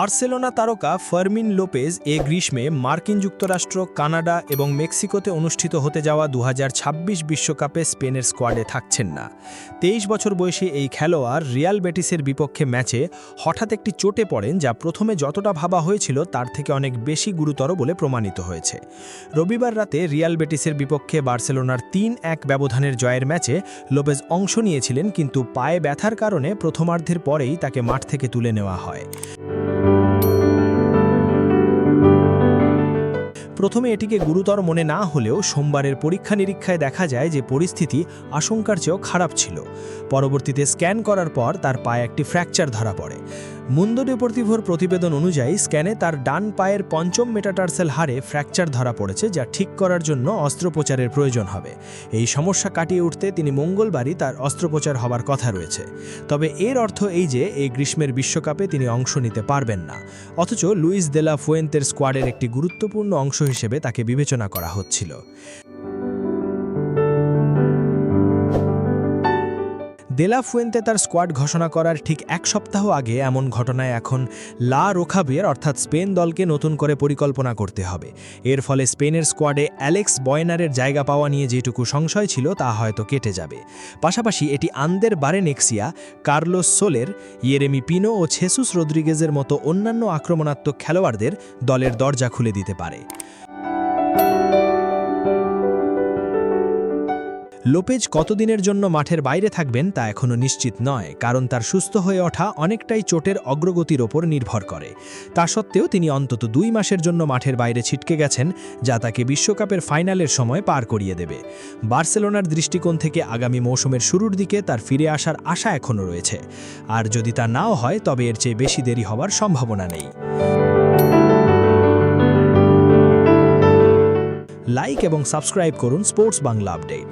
Barcelona তারকা Fermin Lopez গ্রীষ্মে মার্কিন যুক্তরাষ্ট্র, কানাডা এবং মেক্সিকোতে অনুষ্ঠিত হতে যাওয়া 2026 বিশ্বকাপে স্পেনের স্কোয়াডে থাকছেন না। 23 বছর বয়সী এই খেলোয়াড় রিয়াল বেটিসের বিপক্ষে ম্যাচে হঠাৎ একটি চোটে পড়েন, যা প্রথমে যতটা ভাবা হয়েছিল তার থেকে অনেক বেশি গুরুতর বলে প্রমাণিত হয়েছে। রবিবার রাতে রিয়াল বেটিসের বিপক্ষে বার্সেলোনার 3-1 ব্যবধানের জয়ের ম্যাচে লোপেজ অংশ নিয়েছিলেন, কিন্তু পায়ে ব্যথার কারণে প্রথমার্ধের পরেই তাকে মাঠ থেকে তুলে নেওয়া হয়। প্রথমে এটিকে গুরুতর মনে না হলেও সোমবারের পরীক্ষা নিরীক্ষায় দেখা যায় যে পরিস্থিতি আশঙ্কার চেয়েও খারাপ ছিল। পরবর্তীতে স্ক্যান করার পর তার পায়ে একটি ফ্র্যাকচার ধরা পড়ে। মুন্দো ডেপোর্তিভোর প্রতিবেদন অনুযায়ী স্ক্যানে তার ডান পায়ের 5ম মেটাটার্সাল হাড়ে ফ্র্যাকচার ধরা পড়েছে, যা ঠিক করার জন্য অস্ত্রোপচারের প্রয়োজন হবে। এই সমস্যা কাটিয়ে উঠতে তিনি মঙ্গলবারই তার অস্ত্রোপচার হবার কথা রয়েছে। তবে এর অর্থ এই যে এই গ্রীষ্মের বিশ্বকাপে তিনি অংশ নিতে পারবেন না। অথচ লুইস দে লা ফুয়েন্তের স্কোয়াডের একটি গুরুত্বপূর্ণ অংশ হিসেবে তাকে বিবেচনা করা হচ্ছিল। দে লা ফুয়েন্তে তার স্কোয়াড ঘোষণা করার ঠিক এক সপ্তাহ আগে এমন ঘটনায় এখন লা রোখাবিয়ের অর্থাৎ স্পেন দলকে নতুন করে পরিকল্পনা করতে হবে। এর ফলে স্পেনের স্কোয়াডে অ্যালেক্স বয়নারের জায়গা পাওয়া নিয়ে যেটুকু সংশয় ছিল তা হয়তো কেটে যাবে। পাশাপাশি এটি আন্দের বারেনেক্সিয়া, কার্লোস সোলের, ইয়েরেমি পিনো ও ছেসুস রদ্রিগেজের মতো অন্যান্য আক্রমণাত্মক খেলোয়াড়দের দলের দরজা খুলে দিতে পারে। লোপেজ কতদিনের জন্য মাঠের বাইরে থাকবেন তা এখনও নিশ্চিত নয়, কারণ তার সুস্থ হয়ে ওঠা অনেকটাই চোটের অগ্রগতির ওপর নির্ভর করে। তা সত্ত্বেও তিনি অন্তত 2 মাসের জন্য মাঠের বাইরে ছিটকে গেছেন, যা তাকে বিশ্বকাপের ফাইনালের সময় পার করিয়ে দেবে। বার্সেলোনার দৃষ্টিকোণ থেকে আগামী মৌসুমের শুরুর দিকে তার ফিরে আসার আশা এখনও রয়েছে, আর যদি তা নাও হয় তবে এর চেয়ে বেশি দেরি হবার সম্ভাবনা নেই। লাইক এবং সাবস্ক্রাইব করুন স্পোর্টস বাংলা আপডেট।